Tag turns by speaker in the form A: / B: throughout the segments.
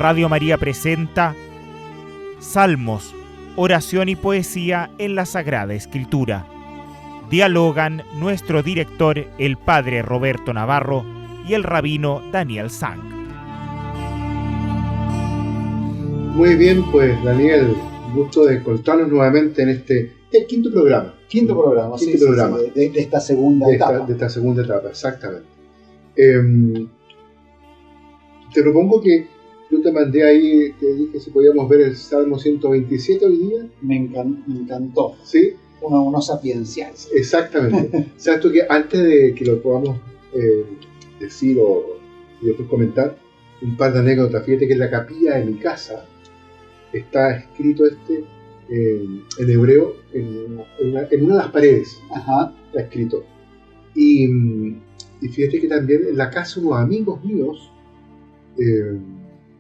A: Radio María presenta Salmos, oración y poesía en la Sagrada Escritura. Dialogan nuestro director, el padre Roberto Navarro, y el rabino Daniel Sang.
B: Muy bien, pues Daniel, gusto de encontrarnos nuevamente en el quinto programa.
C: Quinto programa. De esta segunda etapa.
B: De esta segunda etapa, exactamente. Te propongo que yo te mandé ahí, te dije si podíamos ver el Salmo 127 hoy día.
C: Me encantó.
B: ¿Sí?
C: Uno sapiencial.
B: Exactamente. O sea, esto que antes de que lo podamos decir y después comentar, un par de anécdotas. Fíjate que en la capilla de mi casa está escrito en hebreo, en una de las paredes.
C: Ajá.
B: Está escrito. Y fíjate que también en la casa de unos amigos míos,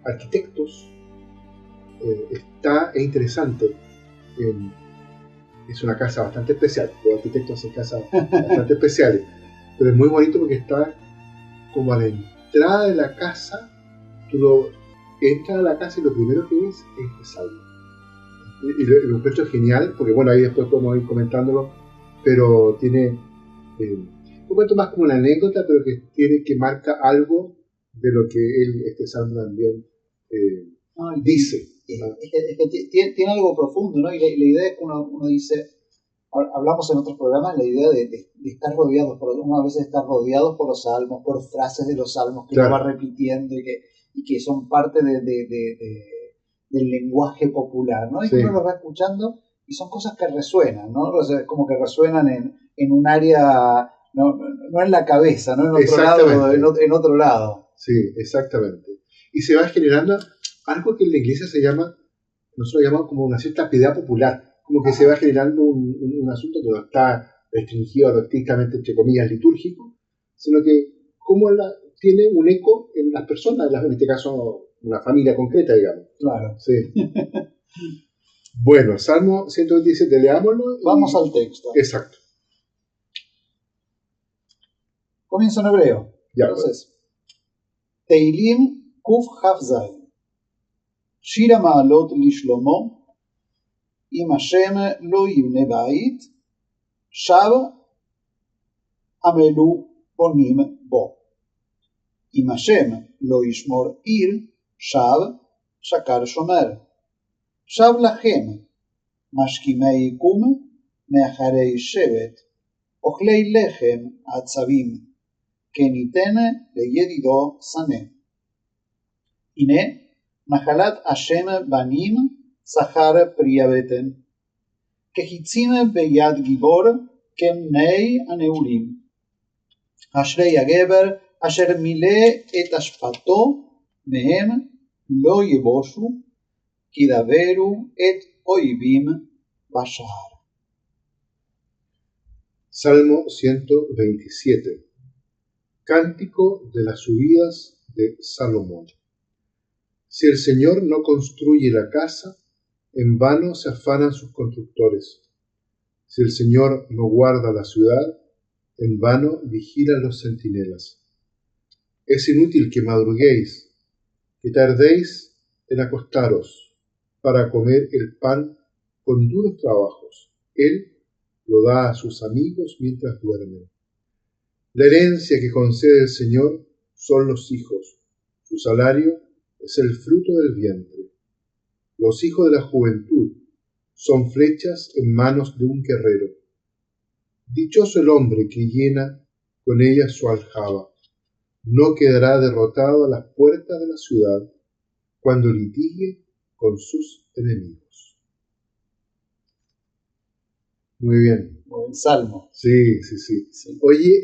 B: arquitectos, es interesante. Es una casa bastante especial. Los arquitectos hacen casas bastante especiales, pero es muy bonito porque está como a la entrada de la casa. Tú entras a la casa y lo primero que ves es el salmo. Y lo encuentro genial, porque bueno, ahí después podemos ir comentándolo, pero tiene un cuento más como una anécdota, pero que marca algo de lo que este salmo también dice.
C: Es que tiene algo profundo, ¿no? Y la idea es que uno dice, hablamos en otros programas, la idea de estar rodeados, uno a veces está rodeados por los salmos, por frases de los salmos que
B: claro,
C: uno va repitiendo y que son parte del lenguaje popular, ¿no? Y
B: sí,
C: uno los va escuchando y son cosas que resuenan, ¿no? O sea, como que resuenan en un área, no en la cabeza, ¿no? En otro lado.
B: Sí, exactamente. Y se va generando algo que en la iglesia nosotros llamamos como una cierta piedad popular, como que se va generando un asunto que no está restringido a lo estrictamente, entre comillas, litúrgico, sino que como tiene un eco en las personas, en este caso una familia concreta, digamos.
C: Claro.
B: Sí. Bueno, Salmo 127, leámoslo.
C: Vamos al texto.
B: Exacto.
C: Comienzo en hebreo.
B: Ya,
C: entonces, Teilim Kuf Hafzain. שיר המעלות לשלמה, אם השם לא יבנה בית, שב עמלו בונים בו. אם השם לא ישמור עיר, שב שקר שומר. שב לכם, משכימי יקום, מאחרי שבט, אוכלי לחם עצבים, כן ייתן לידידו שנא. הנה, נחלת השם בנים שכר פרי הבטן, כחיצים ביד גיבור כבני הנעורים. אשרי הגבר אשר מילא את אשפתו, מהם לא יבושו, כי דברו את אויבים בשער.
B: Salmo 127. Cántico de las subidas de Salomón. Si el Señor no construye la casa, en vano se afanan sus constructores. Si el Señor no guarda la ciudad, en vano vigilan los centinelas. Es inútil que madruguéis, que tardéis en acostaros, para comer el pan con duros trabajos. Él lo da a sus amigos mientras duermen. La herencia que concede el Señor son los hijos, su salario es el fruto del vientre. Los hijos de la juventud son flechas en manos de un guerrero. Dichoso el hombre que llena con ellas su aljaba. No quedará derrotado a las puertas de la ciudad cuando litigue con sus enemigos. Muy bien.
C: Buen salmo.
B: Sí. Oye,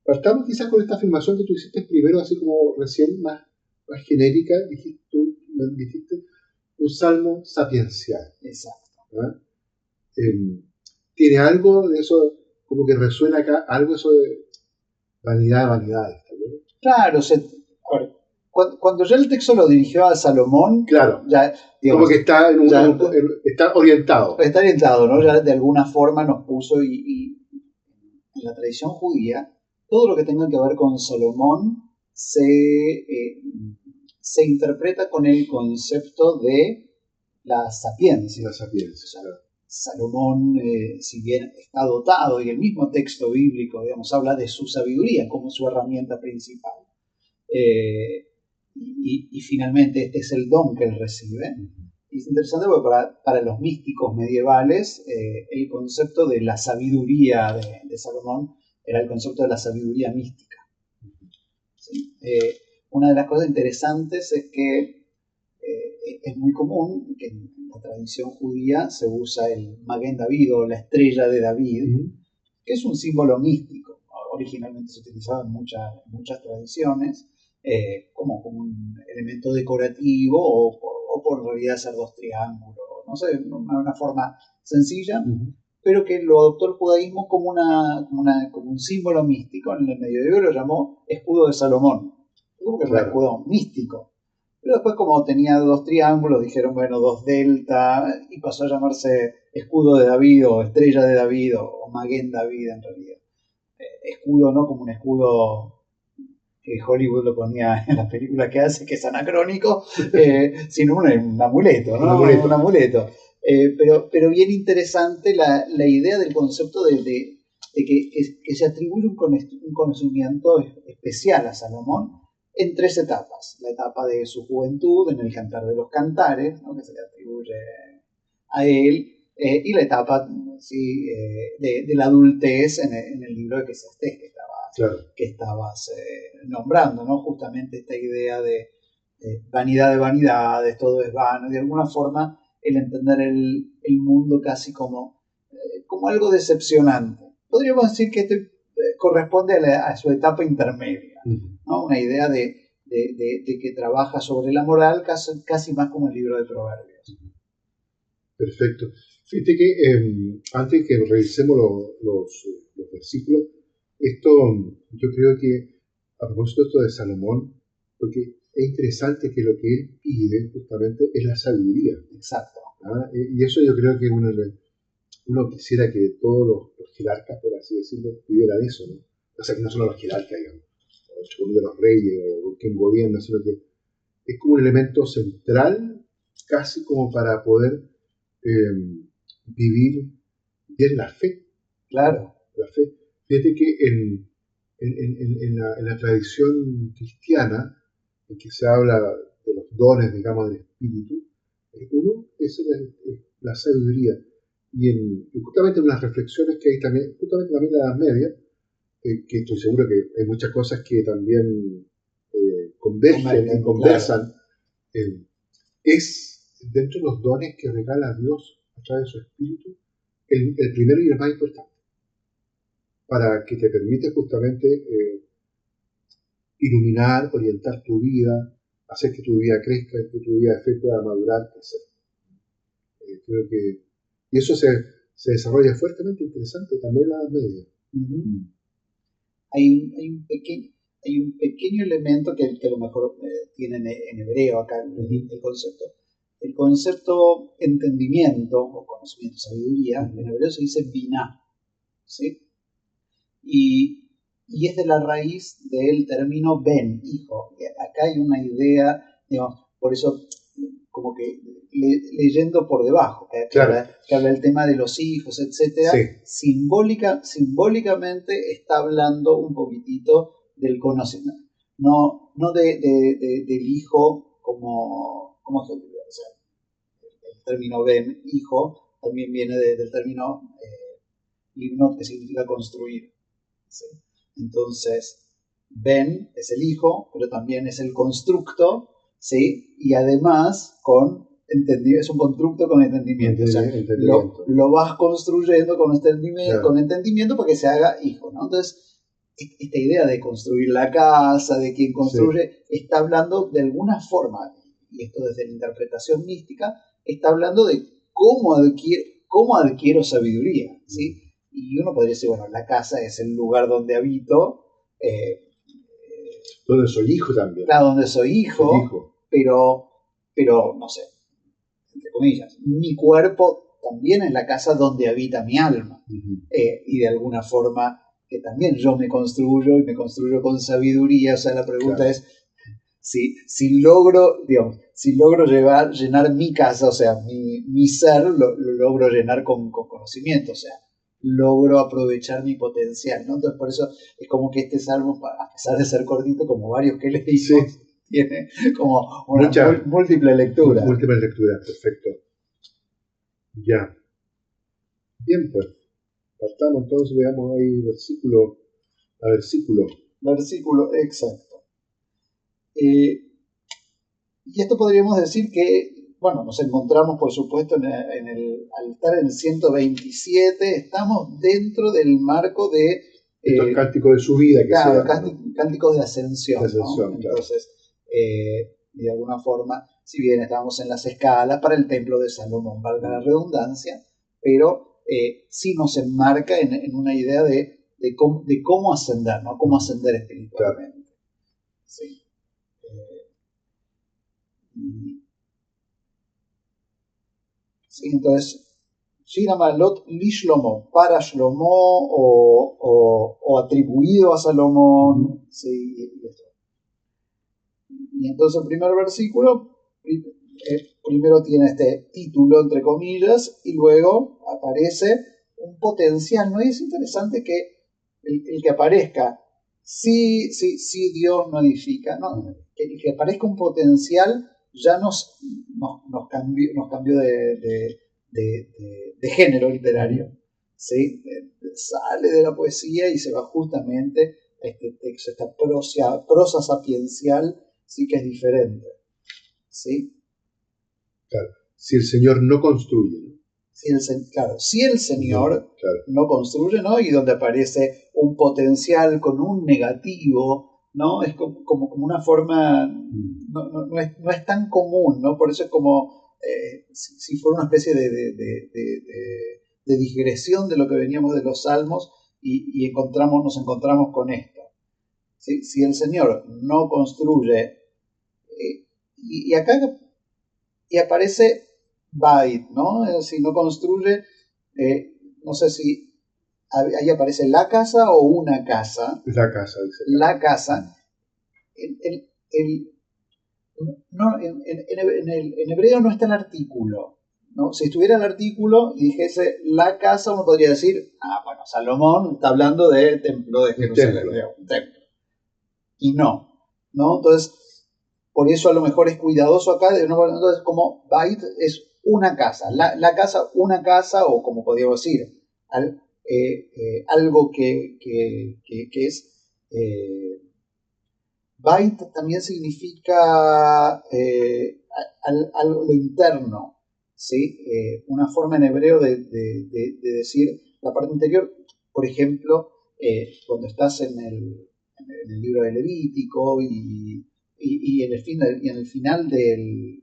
B: partamos quizás con esta afirmación que tú hiciste primero, así como recién más genérica, dijiste un salmo sapiencial.
C: Exacto.
B: ¿Ah? Tiene algo de eso, como que resuena acá, algo de eso de vanidad, ¿no?
C: Claro, cuando ya el texto lo dirigió a Salomón,
B: claro,
C: ya,
B: como
C: digamos,
B: que está, está orientado.
C: Está orientado, ¿no? Ya de alguna forma nos puso, y en la tradición judía, todo lo que tenga que ver con Salomón se se interpreta con el concepto de la sapiencia.
B: La sapiencia,
C: O sea,
B: claro.
C: Salomón, si bien está dotado, y el mismo texto bíblico, digamos, habla de su sabiduría como su herramienta principal. Y finalmente este es el don que él recibe. Y es interesante porque para los místicos medievales el concepto de la sabiduría de Salomón era el concepto de la sabiduría mística. ¿Sí? Una de las cosas interesantes es que es muy común que en la tradición judía se usa el Maguen David o la estrella de David, que es un símbolo místico. Originalmente se utilizaba en muchas tradiciones como un elemento decorativo o por en realidad ser dos triángulos, no sé, una forma sencilla, pero que lo adoptó el judaísmo como un símbolo místico. En el medioevo lo llamó escudo de Salomón, como que es un escudo místico. Pero después, como tenía dos triángulos, dijeron, bueno, dos delta, y pasó a llamarse escudo de David o estrella de David o Maguen David en realidad. Escudo no como un escudo que Hollywood lo ponía en las películas que hace, que es anacrónico, sino un amuleto, ¿no? Un amuleto. Pero bien interesante la idea del concepto de que se atribuye un conocimiento especial a Salomón en tres etapas. La etapa de su juventud, en el Cantar de los Cantares, ¿no? Que se le atribuye a él, y la etapa ¿sí? de la adultez en el libro de Eclesiastés que estabas nombrando, ¿no? Justamente esta idea de vanidad de vanidades, todo es vano, de alguna forma el entender el mundo casi como algo decepcionante. Podríamos decir que esto corresponde a su etapa intermedia, ¿no? Una idea de que trabaja sobre la moral casi más como el libro de Proverbios.
B: Perfecto. Fíjate que antes que revisemos los versículos, esto yo creo que a propósito de esto de Salomón, porque es interesante que lo que él pide justamente es la sabiduría.
C: Exacto.
B: ¿Ah? Y eso yo creo que uno quisiera que todos los jerarcas, por así decirlo, pidieran eso, ¿no? O sea, que no solo los jerarcas, digamos, o los reyes, o quien gobierna, sino que es como un elemento central, casi como para poder vivir bien la fe.
C: Claro.
B: La fe. Fíjate que en la tradición cristiana, en que se habla de los dones, digamos, del espíritu, uno es la sabiduría. Y justamente en unas reflexiones que hay también, justamente también en la Edad Media, que estoy seguro que hay muchas cosas que también convergen y conversan, claro. Es dentro de los dones que regala Dios a través de su espíritu, el primero y el más importante, para que te permite justamente iluminar, orientar tu vida, hacer que tu vida crezca, que tu vida de fe pueda madurar, crecer. Creo que y eso se desarrolla fuertemente interesante también en la Edad Media.
C: Hay un pequeño elemento que a lo mejor tienen en hebreo acá el concepto. El concepto entendimiento o conocimiento, sabiduría, en hebreo se dice binah, ¿sí? Y es de la raíz del término ben, hijo. Acá hay una idea, digamos, por eso como que leyendo por debajo, que habla del tema de los hijos, etc. Sí. Simbólicamente está hablando un poquitito del conocimiento, no del hijo como o sea, el término ben, hijo, también viene del término libnot, que significa construir. ¿Sí? Entonces, ben es el hijo, pero también es el constructo, ¿sí? Y además es un constructo con entendimiento. O sea, lo vas construyendo con entendimiento para que se haga hijo, ¿no? Entonces, esta idea de construir la casa, de quien construye, está hablando de alguna forma, y esto desde la interpretación mística, está hablando de cómo adquiero sabiduría, ¿sí? Y uno podría decir, bueno, la casa es el lugar donde habito.
B: Donde soy hijo también.
C: Claro, donde soy hijo. Pero, no sé, entre comillas, mi cuerpo también es la casa donde habita mi alma. Y de alguna forma que también yo me construyo y me construyo con sabiduría. O sea, la pregunta es, si logro, digamos, si logro llenar mi casa, o sea, mi ser, lo logro llenar con conocimiento, o sea, logro aprovechar mi potencial, ¿no? Entonces por eso es como que este salmo, a pesar de ser cortito, como varios que leímos,
B: Sí.
C: tiene como una múltiple lectura.
B: Múltiples lecturas, perfecto. Ya. Bien, pues. Partamos entonces, veamos ahí versículo a versículo.
C: Versículo, exacto. Y esto podríamos decir que, bueno, nos encontramos, por supuesto, al estar en el 127, estamos dentro del marco de...
B: Estos cánticos de subida que
C: claro,
B: se llaman, ¿no?
C: cánticos de ascensión,
B: De ascensión,
C: ¿no?
B: claro.
C: Entonces, de alguna forma, si bien estábamos en las escalas para el templo de Salomón, valga la redundancia, pero sí nos enmarca en una idea de cómo ascender, ¿no? Cómo ascender espiritualmente. Claro. Sí. Sí, entonces, Shiramalot li Shlomo, para Shlomo o atribuido a Salomón. Sí, y entonces el primer versículo primero tiene este título, entre comillas, y luego aparece un potencial, ¿no? Y es interesante que el que aparezca, si Dios no edifica, ¿no? Que aparezca un potencial ya nos cambió de género literario, ¿sí? Sale de la poesía y se va justamente a este texto, esta prosa sapiencial, sí que es diferente, ¿sí?
B: Claro, si el Señor no construye, ¿no?
C: Si el Señor no construye, ¿no? Y donde aparece un potencial con un negativo, ¿no? Es como una forma, no es tan común, ¿no? Por eso es como si fuera una especie de digresión de lo que veníamos de los Salmos y nos encontramos con esto. ¿Sí? Si el Señor no construye, y acá aparece Bait, ¿no? Si no construye, no sé si ahí aparece la casa o una casa.
B: La casa, dice.
C: La casa. En hebreo no está el artículo, ¿no? Si estuviera el artículo y dijese la casa, uno podría decir, bueno, Salomón está hablando del templo de Jerusalén, un templo. Y no. Entonces, por eso a lo mejor es cuidadoso acá, entonces como Bait es una casa, la casa, una casa, o como podríamos decir, algo que es... Bait también significa algo interno, ¿sí? Una forma en hebreo de decir la parte interior. Por ejemplo, cuando estás en el libro de Levítico y en el final del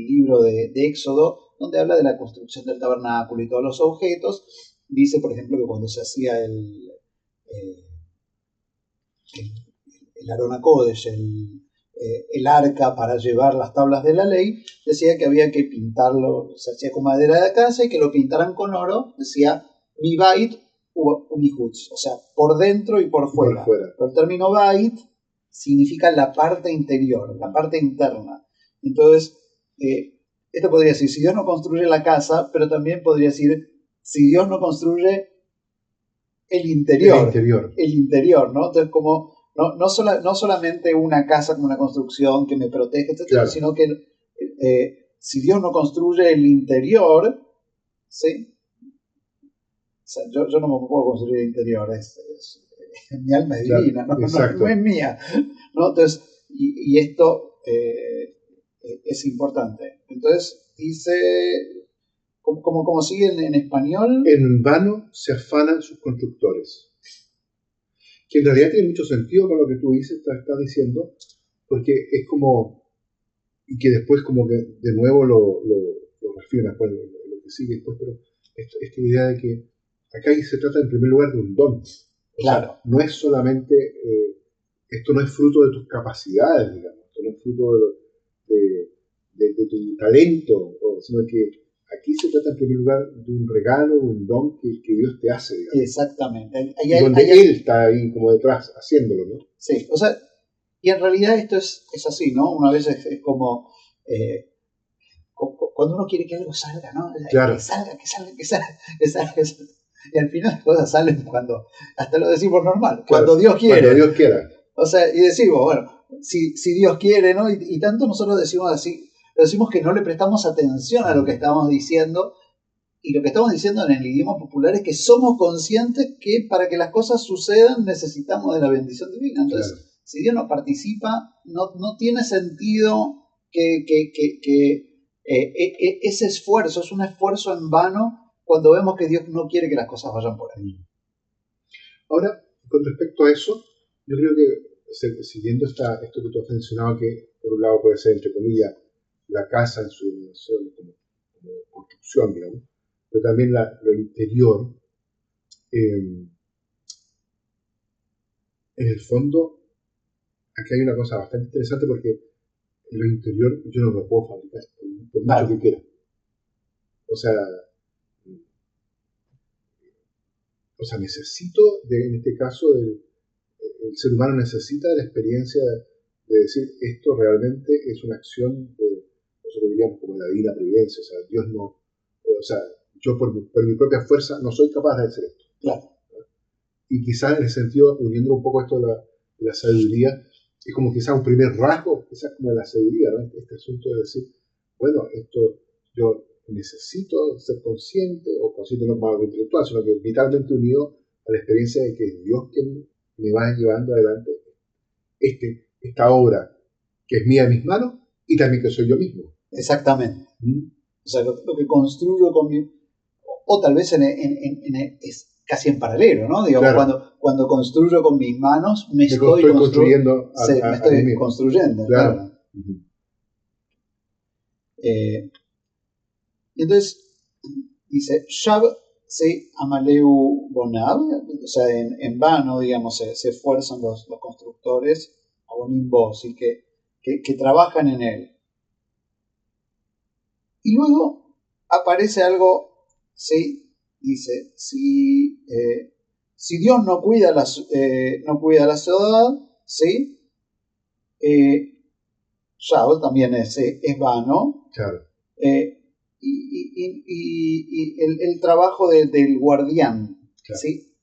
C: libro de Éxodo, donde habla de la construcción del tabernáculo y todos los objetos, dice, por ejemplo, que cuando se hacía el Aron HaKodesh, el arca para llevar las tablas de la ley, decía que había que pintarlo, se hacía con madera de casa y que lo pintaran con oro, decía mi bait u mi hutz, o sea, por dentro y por fuera. Pero el término bait significa la parte interior, la parte interna. Entonces, esto podría decir, si Dios no construye la casa, pero también podría decir, si Dios no construye el interior, ¿no? Entonces, como no solamente una casa como una construcción que me protege, etcétera, claro, sino que si Dios no construye el interior, ¿sí? O sea, yo no me puedo construir el interior, mi alma es divina, claro, no es mía, ¿no? Entonces, y esto es importante. Entonces, dice, ¿cómo sigue en español?
B: En vano se afanan sus constructores. Que en realidad tiene mucho sentido con lo que tú dices, estás diciendo, porque es como, y que después como que de nuevo lo reafirma después lo que sigue después, pero esta idea de que acá se trata en primer lugar de un don.
C: Claro.
B: Sea, no es solamente, esto no es fruto de tus capacidades, digamos, esto no es fruto de tu talento, sino que aquí se trata en primer lugar de un regalo, de un don que Dios te hace, digamos.
C: Exactamente.
B: Donde Él está ahí como detrás haciéndolo, ¿no?
C: Sí, o sea, Y en realidad esto es así, ¿no? Una vez es como cuando uno quiere que algo salga, ¿no?
B: Claro.
C: Que salga. Y al final las cosas salen cuando, hasta lo decimos normal,
B: Claro,
C: cuando Dios quiere.
B: Cuando Dios quiera.
C: O sea, y decimos, bueno, si Dios quiere, ¿no? Y tanto nosotros decimos así, decimos que no le prestamos atención a lo que estamos diciendo, y lo que estamos diciendo en el idioma popular es que somos conscientes que para que las cosas sucedan necesitamos de la bendición divina. Entonces,
B: Claro.
C: si Dios no participa, no tiene sentido que ese esfuerzo, es un esfuerzo en vano cuando vemos que Dios no quiere que las cosas vayan por ahí.
B: Ahora, con respecto a eso, yo creo que siguiendo esto que tú has mencionado, que por un lado puede ser, entre comillas, la casa en su dimensión como construcción, digamos, pero también lo interior, en el fondo, aquí hay una cosa bastante interesante porque en lo interior yo no lo puedo fabricar, por mucho que quiera. O sea, necesito, en este caso, el ser humano necesita la experiencia de decir, esto realmente es una acción nosotros diríamos como la divina providencia, o sea, Dios no, o sea, yo por mi propia fuerza no soy capaz de hacer esto.
C: Claro.
B: Y quizás en el sentido, uniendo un poco esto de la sabiduría, es como quizás un primer rasgo, quizás como de la sabiduría, ¿no? Este asunto de decir, bueno, esto yo necesito ser consciente, o consciente no como algo intelectual, sino que vitalmente unido a la experiencia de que es Dios quien me va llevando adelante esta obra que es mía en mis manos y también que soy yo mismo.
C: Exactamente. O sea, lo que construyo con mi... O tal vez es casi en paralelo, ¿no? Digamos,
B: Claro.
C: cuando construyo con mis manos, me
B: estoy construyendo
C: me estoy construyendo, claro.
B: Uh-huh.
C: Y entonces dice, Shab se amaleu bonab, o sea, en vano, digamos, se esfuerzan los constructores, abonimbo, ¿sí? que trabajan en él. Y luego aparece algo, ¿sí? Dice, si Dios no cuida la ciudad, ¿sí? Shab también es vano.
B: Claro.
C: Y el trabajo del guardián.
B: Claro.
C: ¿Sí?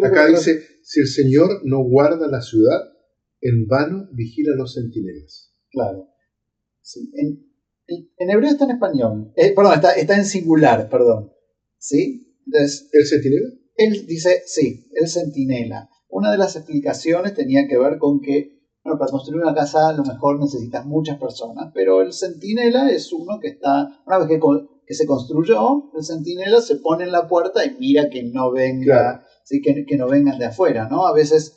B: Acá dice, si el Señor no guarda la ciudad, en vano vigila los centinelas.
C: Claro. Sí. En hebreo está en español. Perdón, está en singular, perdón. ¿Sí? Entonces,
B: ¿El centinela?
C: Él dice, sí, el centinela. Una de las explicaciones tenía que ver con que, bueno, para construir una casa a lo mejor necesitas muchas personas, pero el centinela es uno que está, una vez que se construyó, el centinela se pone en la puerta y mira que no venga, claro. ¿Sí? que no vengan de afuera, ¿no? A veces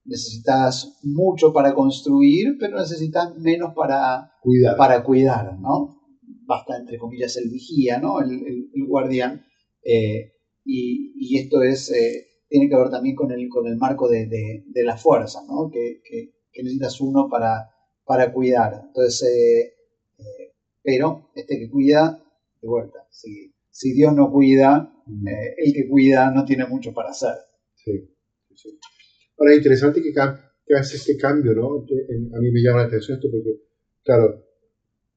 C: necesitas mucho para construir, pero necesitas menos para cuidar, ¿no? Basta, entre comillas, el vigía, ¿no? El guardián. Y esto tiene que ver también con el marco de la fuerza, ¿no? Que necesitas uno para cuidar. Entonces, pero que cuida, de vuelta, si Dios no cuida, el que cuida no tiene mucho para hacer.
B: Sí. Ahora es interesante que hace este cambio, ¿no? A mí me llama la atención esto porque, claro,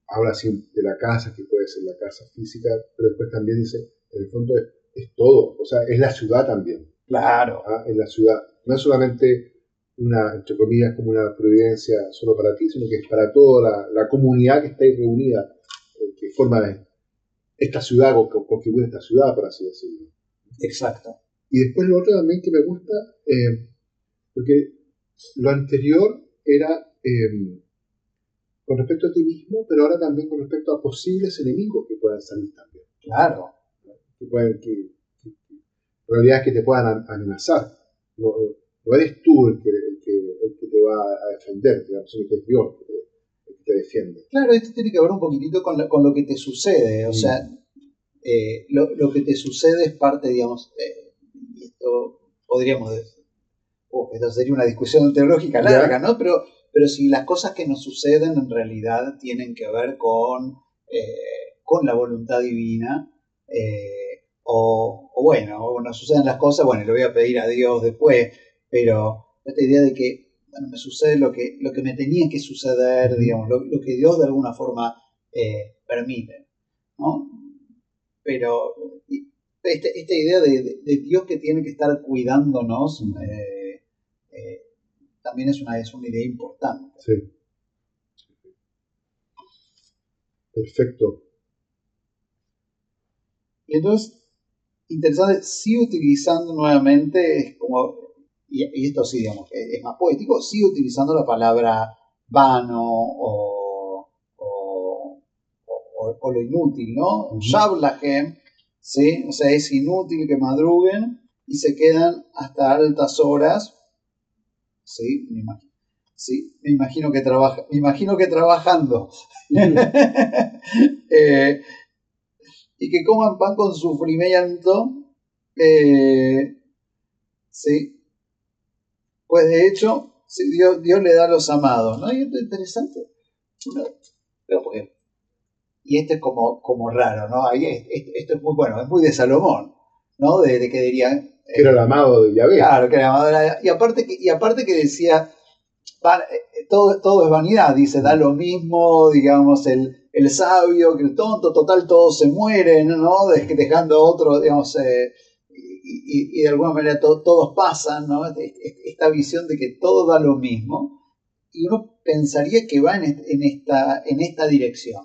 B: habla así de la casa, que puede ser la casa física, pero después también dice, en el fondo es todo, o sea, es la ciudad también.
C: Claro.
B: Es la ciudad. No es solamente una, entre comillas, como una providencia solo para ti, sino que es para toda la comunidad que está ahí reunida, que forma esta ciudad, o configura esta ciudad, por así decirlo.
C: Exacto.
B: Y después lo otro también que me gusta, porque lo anterior era con respecto a ti mismo, pero ahora también con respecto a posibles enemigos que puedan salir también.
C: Claro.
B: Que realidades que te puedan amenazar. No eres tú el que te va a defender, digamos, sino que es Dios el que te defiende.
C: Claro, esto tiene que ver un poquitito con lo que te sucede. O sea, lo que te sucede es parte, digamos, y esto podríamos decir, esto sería una discusión teológica larga, ¿no? Pero si las cosas que nos suceden en realidad tienen que ver con la voluntad divina, o nos suceden las cosas, bueno, le voy a pedir a Dios después, pero esta idea de que bueno, me sucede lo que me tenía que suceder, digamos, lo que Dios de alguna forma permite, ¿no? Pero esta idea de Dios que tiene que estar cuidándonos también es una idea importante.
B: Sí. Perfecto.
C: Y entonces, interesante, sigue utilizando nuevamente, es como, y esto sí, digamos, es más poético, sigue utilizando la palabra vano o lo inútil, ¿no? Shablahem, ¿sí? O sea, es inútil que madruguen y se quedan hasta altas horas, ¿sí? Me imagino que trabajando. Y que coman pan con sufrimiento, ¿sí? Pues de hecho, sí, Dios le da a los amados, ¿no? Y esto es interesante. Y esto es como raro, ¿no? Ahí esto es muy bueno, es muy de Salomón, ¿no? De que dirían...
B: que era el amado de Yahvé.
C: Claro, que era el amado de la... Y aparte que decía, todo es vanidad, dice, da lo mismo, digamos, el sabio que el tonto, total todos se mueren, ¿no? Dejando a otro, digamos, y de alguna manera todos pasan, ¿no? Esta visión de que todo da lo mismo, y uno pensaría que va en esta dirección.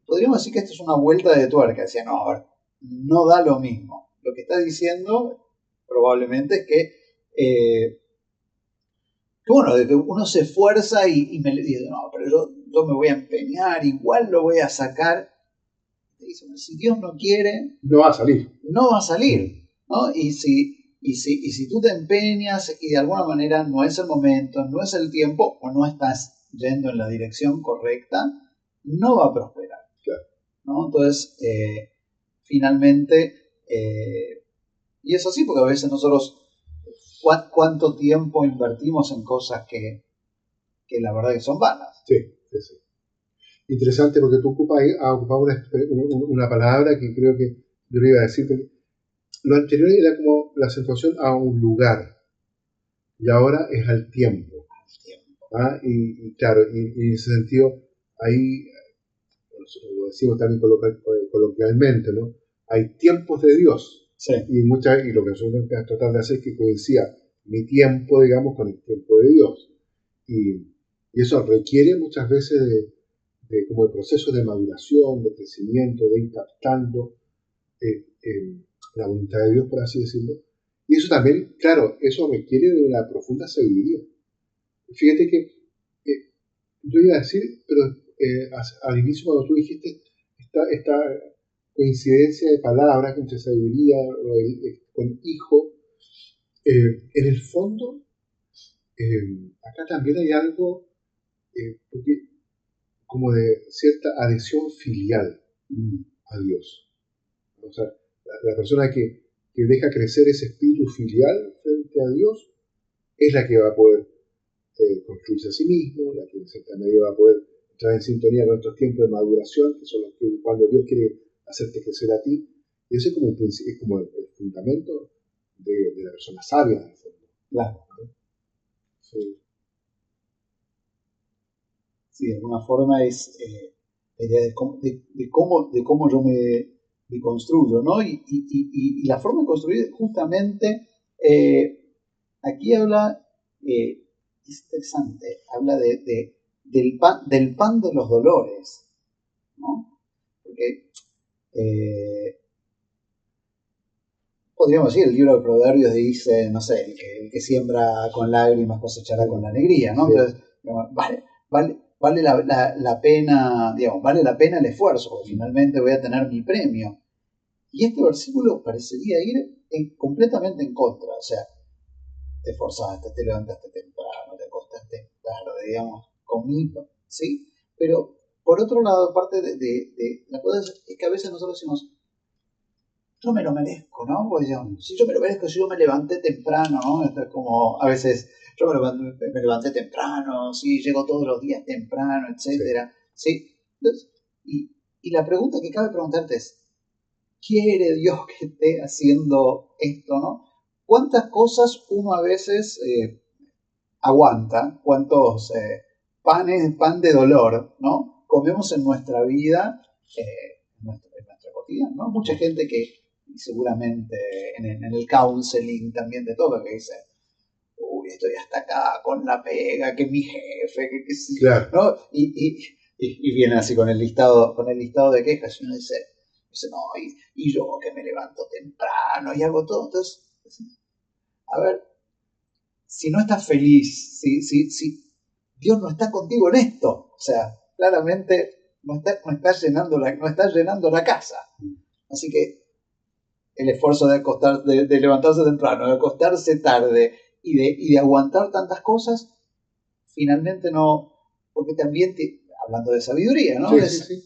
C: Podríamos decir que esto es una vuelta de tuerca, decía, no, a ver, no da lo mismo. Lo que está diciendo probablemente es que bueno, de que uno se esfuerza y me le dice, no, pero yo me voy a empeñar, igual lo voy a sacar. Te dice, si Dios no quiere,
B: no va a salir.
C: No va a salir, ¿no? Y si tú te empeñas y de alguna manera no es el momento, no es el tiempo, o no estás yendo en la dirección correcta, no va a prosperar.
B: Claro.
C: ¿No? Entonces, finalmente, y es así porque a veces nosotros cuánto tiempo invertimos en cosas que la verdad que son vanas.
B: Sí. Interesante porque tú has ocupado una palabra que creo que yo le iba a decir, porque lo anterior era como la acentuación a un lugar y ahora es al tiempo. ¿Ah? Y claro, y en ese sentido, ahí, nosotros lo decimos también coloquialmente, ¿no? Hay tiempos de Dios.
C: Sí.
B: Y lo que nosotros tenemos que tratar de hacer es que coincida mi tiempo, digamos, con el tiempo de Dios. Y eso requiere muchas veces como de procesos de maduración, de crecimiento, de ir captando la voluntad de Dios, por así decirlo. Y eso también, claro, eso requiere de una profunda sabiduría. Fíjate que yo iba a decir, pero al inicio cuando tú dijiste esta coincidencia de palabras entre sabiduría con hijo, en el fondo, acá también hay algo, porque como de cierta adhesión filial a Dios. O sea, la persona que deja crecer ese espíritu filial frente a Dios es la que va a poder construirse a sí mismo, la que en cierta medida va a poder entrar en sintonía con estos tiempos de maduración, que son los que cuando Dios quiere hacerte crecer a ti. Y ese es como, es como el fundamento de la persona sabia, en el fondo.
C: Claro.
B: Sí.
C: Sí, de alguna forma es la idea de cómo yo me construyo, ¿no? Y la forma de construir justamente, aquí habla, es interesante, habla del pan de los dolores, ¿no? Porque podríamos decir, el libro de Proverbios dice, no sé, el que siembra con lágrimas cosechará con alegría, ¿no?
B: Sí.
C: Entonces, vale la pena, digamos, vale la pena el esfuerzo, porque finalmente voy a tener mi premio. Y este versículo parecería ir completamente en contra, o sea, te esforzaste, te levantaste temprano, te acostaste tarde, digamos, comí, ¿sí? Pero, por otro lado, parte de la cosa es que a veces nosotros decimos, yo me lo merezco, ¿no? Pues si yo me lo merezco, si yo me levanté temprano, ¿no? Esto es como, a veces, yo me levanté temprano, sí, llego todos los días temprano, etcétera, ¿sí? Entonces, y la pregunta que cabe preguntarte es, ¿quiere Dios que esté haciendo esto, no? ¿Cuántas cosas uno a veces aguanta, cuántos pan de dolor, ¿no? Comemos en nuestra vida, en nuestra cotidiana, ¿no? Mucha gente que, y seguramente en el counseling también de todo, que dice, uy, estoy hasta acá con la pega, que mi jefe, que sí,
B: Claro.
C: ¿no? Y vienen así con el listado de quejas, y uno dice no, y yo que me levanto temprano y hago todo. Entonces, a ver, si no estás feliz, si Dios no está contigo en esto, o sea, claramente no está llenando la casa. Así que el esfuerzo de levantarse temprano, de acostarse tarde y de aguantar tantas cosas, finalmente no, porque también, hablando de sabiduría, ¿no?
B: Sí.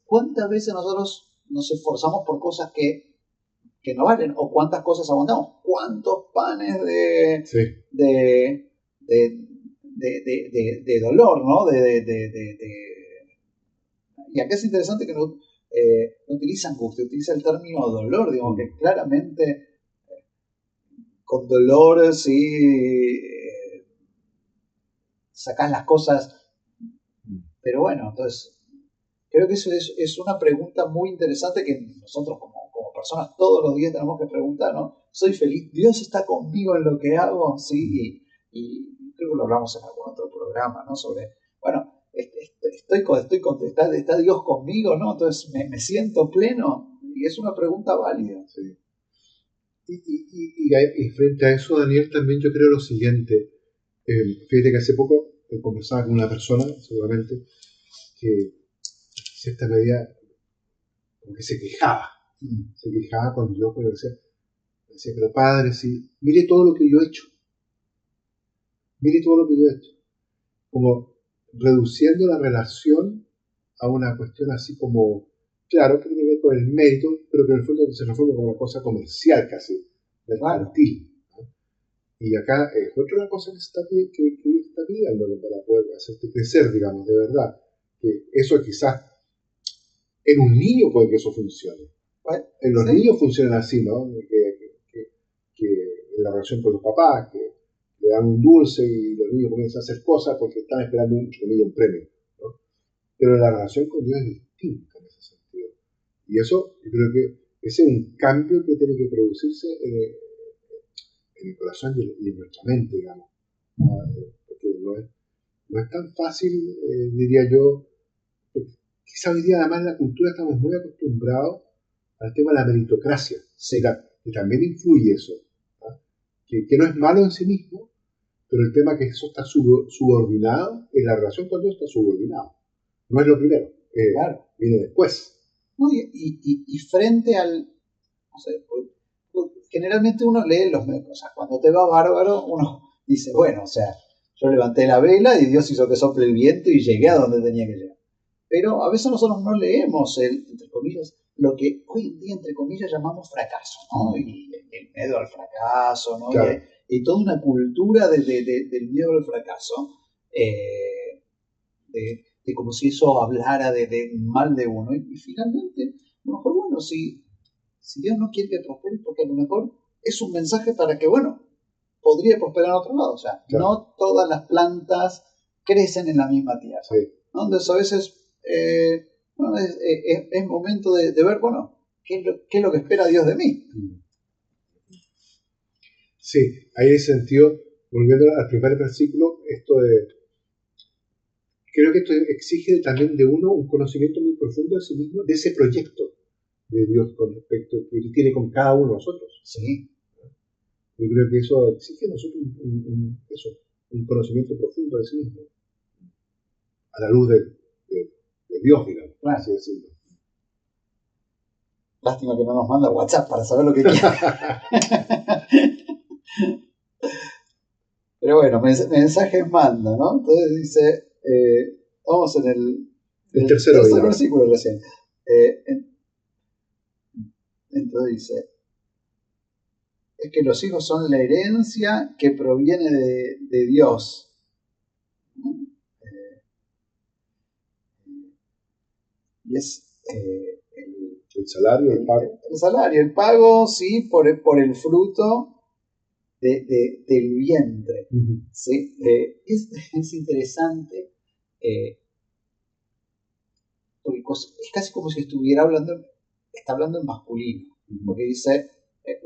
C: ¿Cuántas veces nosotros nos esforzamos por cosas que no valen? ¿O cuántas cosas aguantamos? ¿Cuántos panes de dolor, ¿no? Y acá es interesante que no utiliza angustia, utiliza el término dolor, digamos que claramente con dolor sí sacás las cosas, pero bueno, entonces creo que eso es una pregunta muy interesante que nosotros como personas todos los días tenemos que preguntar, ¿no? ¿Soy feliz? ¿Dios está conmigo en lo que hago? Sí, y creo que lo hablamos en algún otro programa, ¿no? Sobre, bueno, ¿está Dios conmigo, no? Entonces, ¿me siento pleno? Y es una pregunta válida.
B: Sí. Y frente a eso, Daniel, también yo creo lo siguiente. Fíjate que hace poco conversaba con una persona, seguramente, que en cierta medida como que se quejaba con Dios, porque decía, pero Padre, sí, mire todo lo que yo he hecho, como reduciendo la relación a una cuestión así como, claro, que tiene que ver con el mérito, pero que en el fondo se transforma como una cosa comercial casi, mercantil. ¿No? Y acá es otra cosa que Dios está pidiendo para poder hacerte crecer, digamos, de verdad. Que eso quizás en un niño puede que eso funcione. En los niños funcionan así, ¿no? Que en la relación con los papás, que le dan un dulce y los niños comienzan a hacer cosas porque están esperando un premio, ¿no? Pero la relación con Dios es distinta en ese sentido. Y eso, yo creo que ese es un cambio que tiene que producirse en el corazón y en nuestra mente, digamos. Porque no es tan fácil, diría yo. Quizá hoy día además en la cultura estamos muy acostumbrados al tema de la meritocracia.
C: Sí.
B: Y también influye eso. ¿No? Que no es malo en sí mismo, pero el tema que eso está subordinado, en la relación con Dios está subordinado. No es lo primero,
C: claro.
B: Viene después.
C: No, y frente al... No sé, pues, generalmente uno lee los medios, o sea, cuando te va bárbaro, uno dice, bueno, o sea, yo levanté la vela y Dios hizo que sople el viento y llegué a donde tenía que llegar. Pero a veces nosotros no leemos entre comillas, lo que hoy en día, entre comillas, llamamos fracaso, ¿no? Y el miedo al fracaso, ¿no?
B: Claro.
C: Y toda una cultura del miedo al fracaso, de como si eso hablara de mal de uno. Y finalmente, a lo mejor, bueno, si Dios no quiere que prospere, porque a lo mejor es un mensaje para que, bueno, podría prosperar en otro lado. O sea, claro, no todas las plantas crecen en la misma tierra.
B: Sí.
C: ¿No? Entonces, a veces bueno, es momento de ver, bueno, ¿qué es lo que espera Dios de mí?
B: Sí, ahí en ese sentido, volviendo al primer versículo, creo que esto exige también de uno un conocimiento muy profundo de sí mismo, de ese proyecto de Dios con respecto que Él tiene con cada uno de nosotros.
C: Sí.
B: Yo creo que eso exige a nosotros un conocimiento profundo de sí mismo, a la luz de Dios, digamos,
C: claro,
B: así decirlo.
C: Lástima que no nos manda WhatsApp para saber lo que quiere. Pero bueno, mensajes manda, ¿no? Entonces dice, vamos en el tercer versículo recién. Entonces dice, es que los hijos son la herencia que proviene de Dios. Y es
B: el salario, el pago.
C: El salario, el pago, sí, por el fruto del vientre.
B: Ujú.
C: ¿Sí? Es interesante, porque es casi como si está hablando en masculino, porque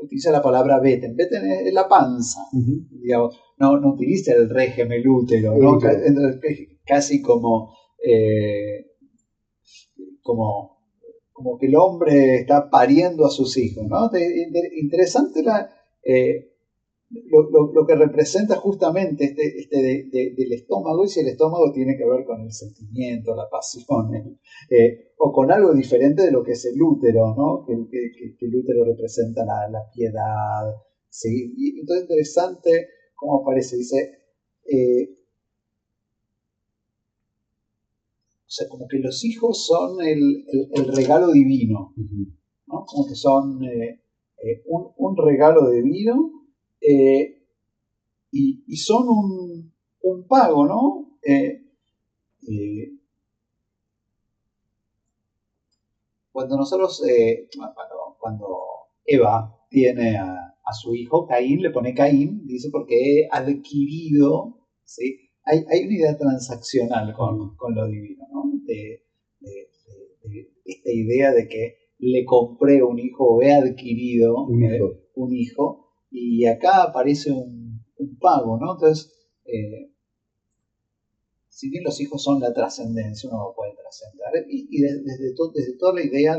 C: utiliza la palabra beten. Beten es la panza,
B: Ujú.
C: digamos, no utiliza el régimen, el útero,
B: El
C: ¿no?
B: útero.
C: Casi como que el hombre está pariendo a sus hijos, ¿no? Interesante lo que representa justamente del estómago, y si el estómago tiene que ver con el sentimiento, la pasión, o con algo diferente de lo que es el útero, ¿no? Que el útero representa la piedad, ¿sí? Y entonces interesante cómo aparece, dice, o sea, como que los hijos son el regalo divino,
B: Ujú.
C: ¿no? Como que son un regalo divino, y son un pago, ¿no? Cuando nosotros, cuando Eva tiene a su hijo, Caín, le pone Caín, dice porque he adquirido, ¿sí? Hay una idea transaccional con lo divino, ¿no? De esta idea de que le compré un hijo o he adquirido un hijo, y acá aparece un pago, ¿no? Entonces, si bien los hijos son la trascendencia, uno no puede trascender, y desde toda la idea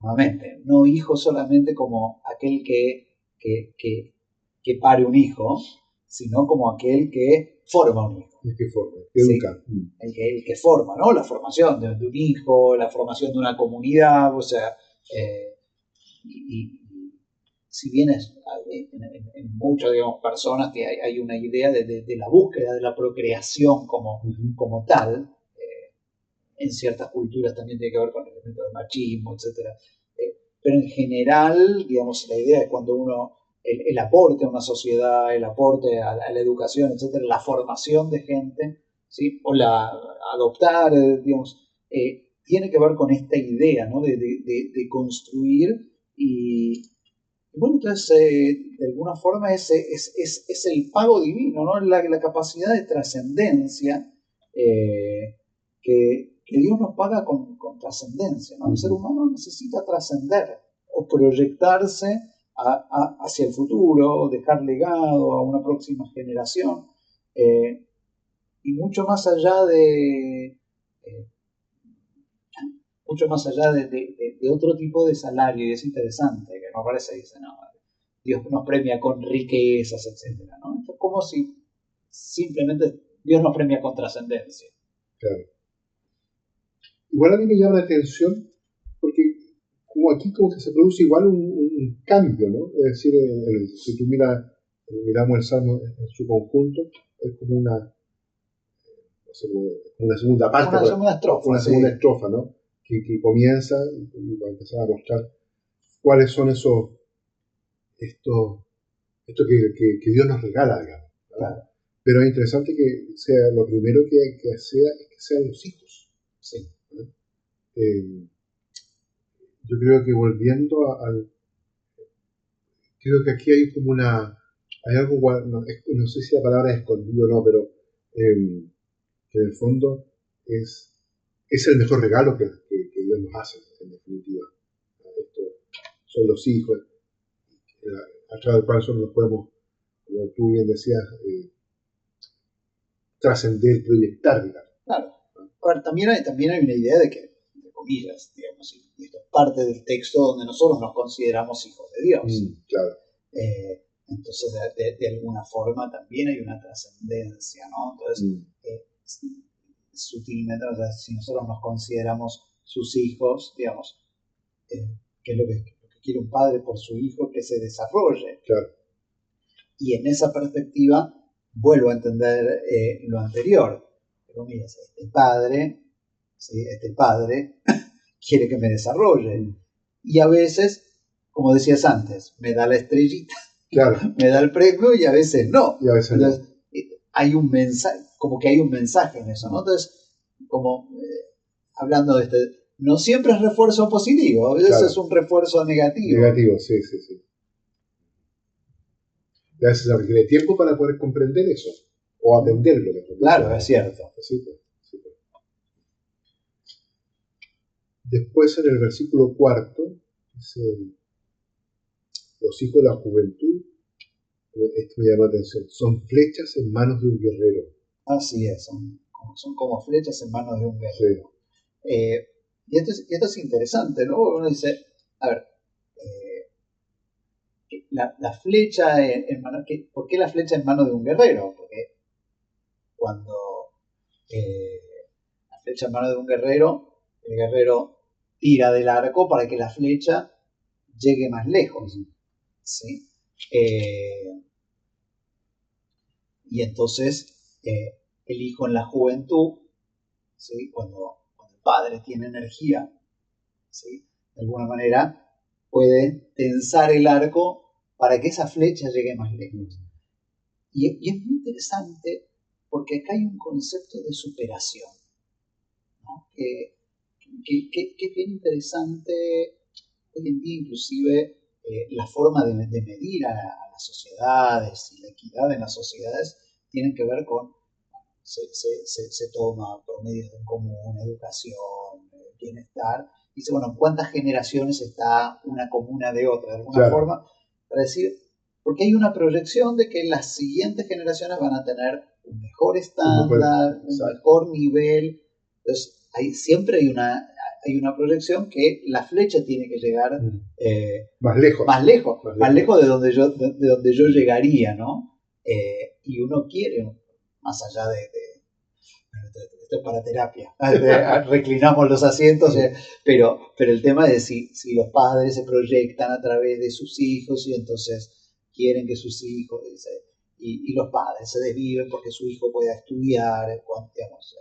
C: nuevamente, no hijo solamente como aquel que pare un hijo, sino como aquel que forma un hijo.
B: El que forma,
C: ¿Sí?
B: educa.
C: El que forma, ¿no? La formación de un hijo, la formación de una comunidad, o sea, y si bien en muchas, digamos, personas que hay una idea de la búsqueda de la procreación como tal, en ciertas culturas también tiene que ver con elementos de machismo, etc. Pero en general, digamos, la idea es cuando uno, el aporte a una sociedad, el aporte a la educación, etc., la formación de gente, ¿sí? O adoptar, digamos, tiene que ver con esta idea, ¿no? de construir y bueno, entonces, de alguna forma es el pago divino, ¿no? La capacidad de trascendencia que Dios nos paga con trascendencia, ¿no? El ser humano necesita trascender o proyectarse hacia el futuro, dejar legado a una próxima generación, y mucho más allá de otro tipo de salario, y es interesante, que no parece, dice, no, Dios nos premia con riquezas, etc., ¿no? Es como si simplemente Dios nos premia con trascendencia.
B: Claro. Igual a mí me llama la atención porque como aquí como que se produce igual un cambio, ¿no? Es decir, si tú miramos el Salmo en su conjunto, es como una segunda parte, una segunda estrofa, ¿no? Que comienza y va a empezar a mostrar cuáles son esto que Dios nos regala, digamos.
C: Claro.
B: Pero es interesante que sea lo primero que sean los hijos.
C: Sí.
B: Yo creo que volviendo creo que aquí hay como hay algo, no sé si la palabra es escondido o no, pero que en el fondo es el mejor regalo que Dios nos hace, en definitiva. Esto son los hijos, a través del cual nosotros nos podemos, como tú bien decías, trascender, proyectar, digamos.
C: Claro. Ahora, también hay una idea de que, entre comillas, digamos, y esto es parte del texto donde nosotros nos consideramos hijos de Dios.
B: Claro.
C: Entonces, de alguna forma también hay una trascendencia, ¿no? Entonces, sutilmente, o sea, si nosotros nos consideramos sus hijos, digamos, que es lo que quiere un padre por su hijo, que se desarrolle.
B: Claro.
C: Y en esa perspectiva, vuelvo a entender lo anterior. Pero mira, este padre quiere que me desarrolle. Y a veces, como decías antes, me da la estrellita,
B: claro,
C: me da el premio, y a veces no.
B: Y a veces
C: entonces,
B: no.
C: Hay un mensaje, como que hay un mensaje en eso, ¿no? Entonces, como hablando de no siempre es refuerzo positivo, a veces es un refuerzo negativo.
B: Negativo, sí. Y a veces se requiere tiempo para poder comprender eso, o atenderlo mejor.
C: Claro, es cierto.
B: Sí, pues, sí, pues. Después en el versículo 4, dice, los hijos de la juventud, esto me llama la atención, son flechas en manos de un guerrero.
C: Así es, son como flechas en manos de un guerrero.
B: Sí.
C: Y esto es interesante, ¿no? Uno dice, a ver, la flecha en mano, ¿por qué la flecha en manos de un guerrero? Porque cuando la flecha en manos de un guerrero, el guerrero tira del arco para que la flecha llegue más lejos, ¿sí? Y entonces el hijo en la juventud, ¿sí? Cuando el padre tiene energía, ¿sí? De alguna manera puede tensar el arco para que esa flecha llegue más lejos. Y es muy interesante porque acá hay un concepto de superación, ¿no? Que es bien interesante hoy en día, inclusive la forma de medir a las sociedades y la equidad en las sociedades tienen que ver con, se toma promedios de común, educación, bienestar, y dice, bueno, ¿cuántas generaciones está una comuna de otra? De alguna forma, para decir, porque hay una proyección de que las siguientes generaciones van a tener un mejor estándar, un mejor nivel. Entonces, siempre hay una proyección que la flecha tiene que llegar
B: más lejos
C: de donde yo llegaría, ¿no? Y uno quiere, más allá de esto es para terapia, reclinamos los asientos, pero el tema es si los padres se proyectan a través de sus hijos y entonces quieren que sus hijos, y los padres se desviven porque su hijo pueda estudiar, digamos,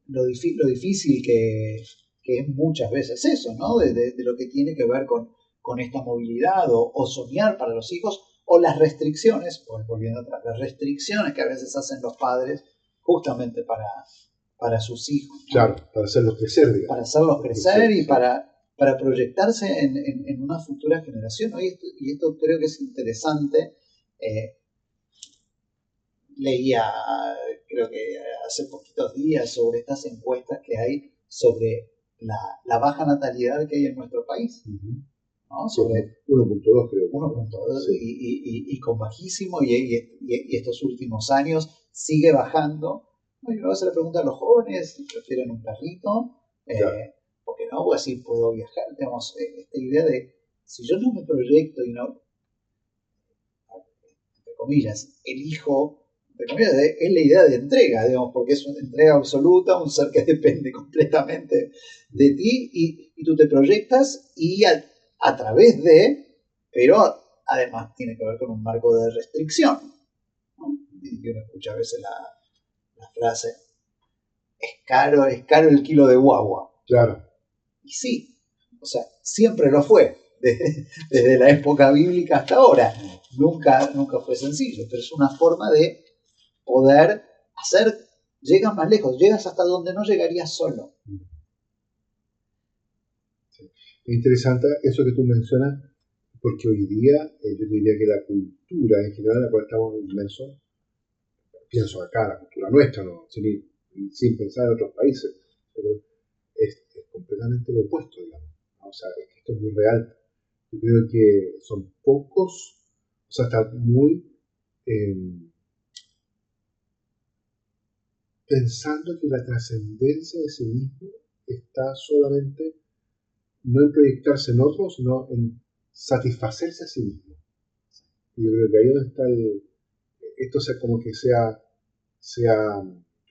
C: lo difícil que es muchas veces eso, ¿no? De lo que tiene que ver con esta movilidad o soñar para los hijos, o las restricciones, volviendo atrás, las restricciones que a veces hacen los padres justamente para sus hijos, ¿no?
B: Claro, para hacerlos crecer, digamos.
C: Para hacerlos crecer y para proyectarse en una futura generación, ¿no? Y esto creo que es interesante. Leía, creo que hace poquitos días, sobre estas encuestas que hay sobre la baja natalidad que hay en nuestro país, ¿no? Sobre
B: 1.2 creo.
C: 1.2, sí. y con bajísimo, y estos últimos años sigue bajando. Y luego se le pregunta a los jóvenes si prefieren un perrito, porque no, pues así puedo viajar. Digamos, esta idea de, si yo no me proyecto y no, entre comillas, elijo, es la idea de entrega, digamos, porque es una entrega absoluta, un ser que depende completamente de ti, y tú te proyectas y a través de, pero además tiene que ver con un marco de restricción, ¿no? Y uno escucha a veces la frase, es caro el kilo de guagua.
B: Claro.
C: Y sí, o sea, siempre lo fue, desde la época bíblica hasta ahora. Nunca fue sencillo, pero es una forma de poder hacer, llegas más lejos, llegas hasta donde no llegarías solo.
B: Sí. Es interesante eso que tú mencionas, porque hoy día yo diría que la cultura en general en la cual estamos inmersos, pienso acá, la cultura nuestra, ¿no? sin pensar en otros países, pero es completamente lo opuesto, digamos. O sea, esto es muy real. Yo creo que son pocos, o sea, está muy pensando que la trascendencia de sí mismo está solamente no en proyectarse en otros, sino en satisfacerse a sí mismo. Y yo creo que ahí donde está esto sea como que sea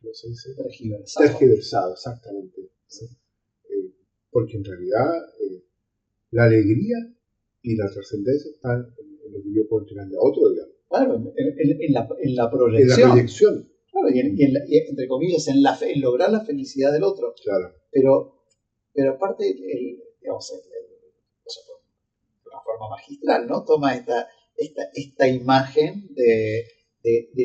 B: ¿cómo se dice? Tergiversado, exactamente. ¿Sí? Porque en realidad la alegría y la trascendencia están en lo que yo puedo entregarle a otro, digamos.
C: Claro, en la proyección.
B: En la proyección.
C: Claro, y entre comillas, en lograr la felicidad del otro.
B: Claro.
C: Pero aparte, digamos, de una forma magistral, ¿no? Toma esta imagen de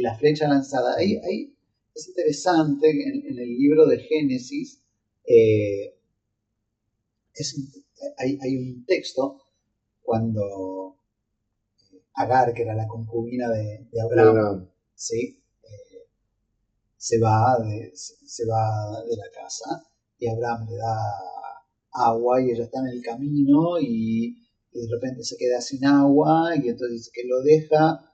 C: la flecha lanzada. Ahí es interesante, en el libro de Génesis, hay un texto cuando Agar, que era la concubina de Abraham, ¿sí? Se va de la casa y Abraham le da agua y ella está en el camino y de repente se queda sin agua y entonces dice que lo deja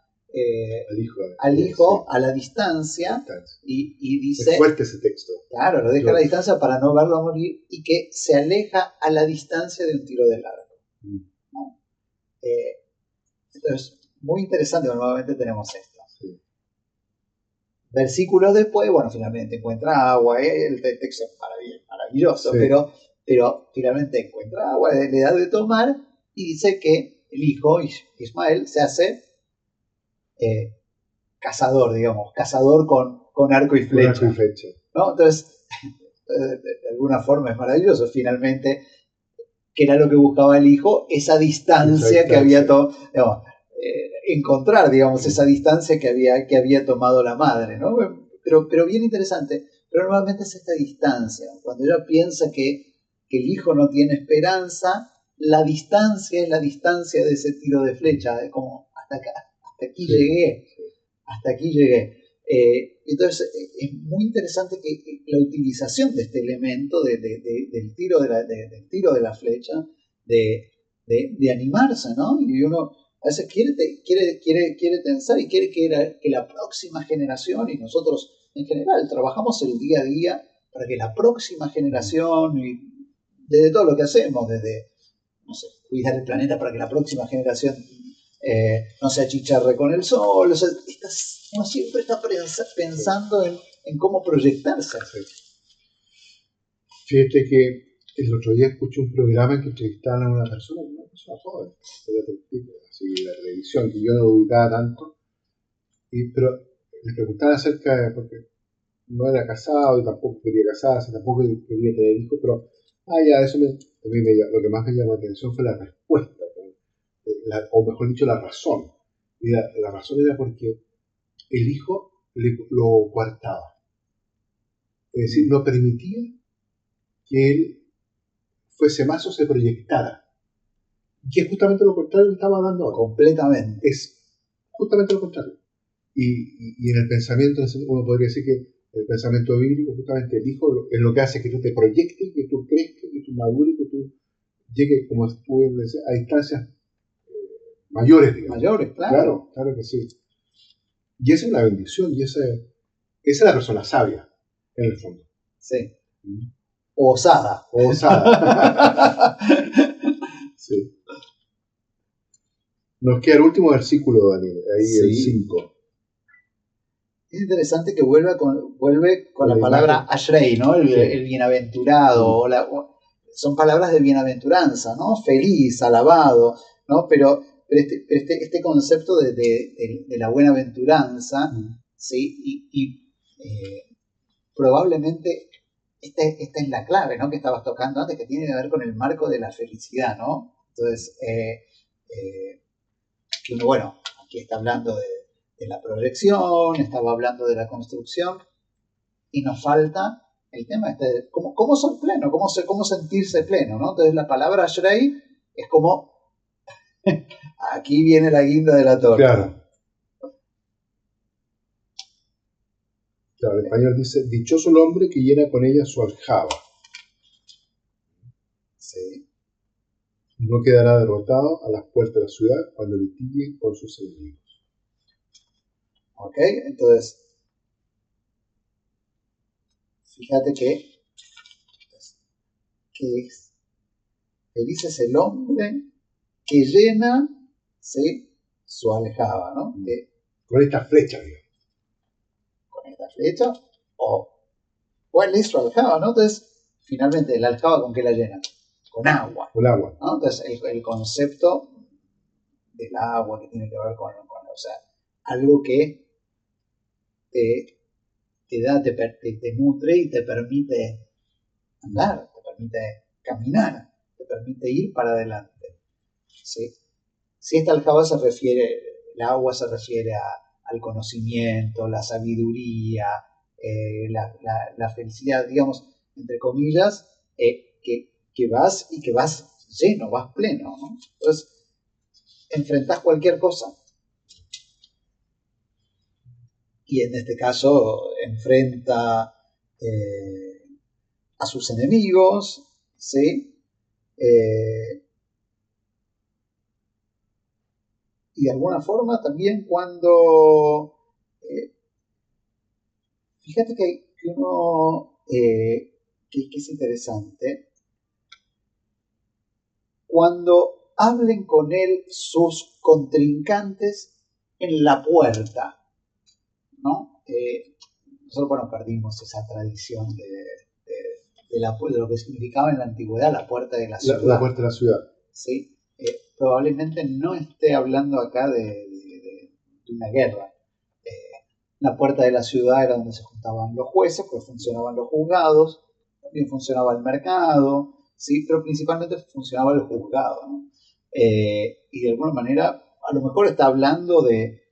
C: al hijo a la distancia y dice...
B: Es fuerte ese texto.
C: Claro, lo deja a la distancia para no verlo morir y que se aleja a la distancia de un tiro del arco. ¿No? Entonces, muy interesante, nuevamente tenemos esto.
B: Sí.
C: Versículos después, bueno, finalmente encuentra agua, el texto es maravilloso, sí. pero finalmente encuentra agua, le da de tomar y dice que el hijo, Ismael, se hace cazador, digamos, cazador con arco y flecha. ¿No? Entonces, de alguna forma es maravilloso, finalmente, que era lo que buscaba el hijo, esa distancia que había tomado. Encontrar, digamos, esa distancia que había tomado la madre, ¿no? Pero bien interesante. Pero normalmente es esta distancia. Cuando ella piensa que el hijo no tiene esperanza, la distancia es la distancia de ese tiro de flecha. Es como, hasta aquí llegué. Hasta aquí llegué. Entonces, es muy interesante que la utilización de este elemento del tiro de la flecha, de animarse, ¿no? Y uno a veces quiere pensar y quiere que la próxima generación, y nosotros en general trabajamos el día a día para que la próxima generación, y desde todo lo que hacemos, desde, no sé, cuidar el planeta para que la próxima generación no se achicharre con el sol, o sea, uno siempre está pensando en cómo proyectarse.
B: Fíjate que el otro día escuché un programa en que entrevistaban a una persona joven, así de la televisión, que yo no lo ubicaba tanto, pero le preguntaban acerca de, porque no era casado y tampoco quería casarse, tampoco quería tener hijos, pero ya eso lo que más me llamó la atención fue la respuesta, o mejor dicho, la razón. Y la razón era porque el hijo lo coartaba, es decir, no permitía que él fuese más o se proyectara. Que es justamente lo contrario que estamos hablando ahora.
C: Completamente.
B: Es justamente lo contrario. Y en el pensamiento, uno podría decir que el pensamiento bíblico, justamente el hijo es lo que hace que tú te proyectes, que tú crezcas, que tú madures, que tú llegues, como tú decías, a distancias mayores, digamos.
C: Mayores, claro.
B: Claro que sí. Y esa es una bendición, y esa es la persona sabia, en el fondo.
C: Sí. Osada.
B: Sí. Nos queda el último versículo, Daniel, ahí sí. El 5.
C: Es interesante que vuelve con la palabra Ashrei, ¿no? El bienaventurado. Son palabras de bienaventuranza, ¿no? Feliz, alabado, ¿no? Pero este concepto de la buenaventuranza, ¿sí? Y probablemente esta es la clave, ¿no? Que estabas tocando antes, que tiene que ver con el marco de la felicidad, ¿no? Entonces, que uno, bueno, aquí está hablando de la proyección, estaba hablando de la construcción, y nos falta el tema de cómo ser pleno, cómo sentirse pleno, ¿no? Entonces la palabra Ashrei es como, aquí viene la guinda de la torta.
B: Claro, el español dice, dichoso el hombre que llena con ella su aljaba.
C: Sí.
B: No quedará derrotado a las puertas de la ciudad cuando litigue con sus enemigos.
C: Ok, entonces, fíjate que es feliz es el hombre que llena, ¿sí?, su aljaba, ¿no?
B: Con esta flecha, digamos.
C: Con esta flecha, ¿cuál es su aljaba, no? Entonces, finalmente, ¿la aljaba con qué la llena? Con agua.
B: Con agua.
C: ¿No? Entonces, el concepto del agua que tiene que ver con o sea, algo que te da, te nutre y te permite andar, te permite caminar, te permite ir para adelante. ¿Sí? Si esta aljaba el agua se refiere al conocimiento, la sabiduría, la felicidad, digamos, entre comillas, que vas lleno, vas pleno, ¿no? Entonces, enfrentás cualquier cosa. Y en este caso enfrenta a sus enemigos, ¿sí? Y de alguna forma también cuando... fíjate que uno... que es interesante. Cuando hablen con él sus contrincantes en la puerta, ¿no? Nosotros, bueno, perdimos esa tradición de lo que significaba en la antigüedad la puerta de la ciudad.
B: La puerta de la ciudad.
C: ¿Sí? Probablemente no esté hablando acá de una guerra. La puerta de la ciudad era donde se juntaban los jueces, pues funcionaban los juzgados, también funcionaba el mercado, ¿sí? Pero principalmente funcionaba el juzgado, ¿no? Y de alguna manera, a lo mejor está hablando de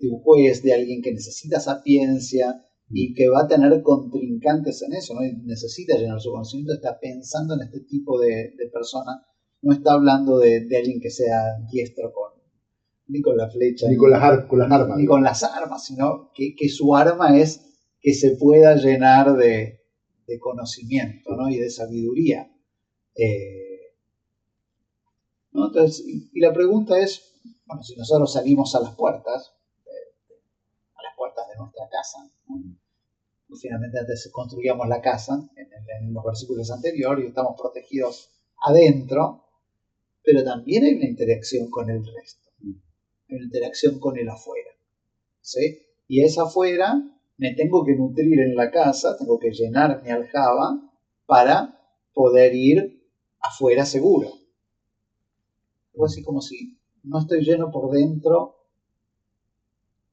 C: un juez, de alguien que necesita sapiencia y que va a tener contrincantes en eso, ¿no? Y necesita llenar su conocimiento, está pensando en este tipo de persona, no está hablando de alguien que sea diestro ni con la flecha,
B: ni con las armas,
C: ni con las armas, sino que su arma es que se pueda llenar de conocimiento, ¿no? Y de sabiduría. ¿No? Entonces, y la pregunta es, bueno, si nosotros salimos a las puertas de nuestra casa, ¿no? Pues finalmente antes construíamos la casa en los versículos anteriores y estamos protegidos adentro, pero también hay una interacción con el resto, hay una interacción con el afuera, ¿sí? Y esa afuera me tengo que nutrir en la casa, tengo que llenar mi aljaba para poder ir afuera seguro. Algo así como si no estoy lleno por dentro,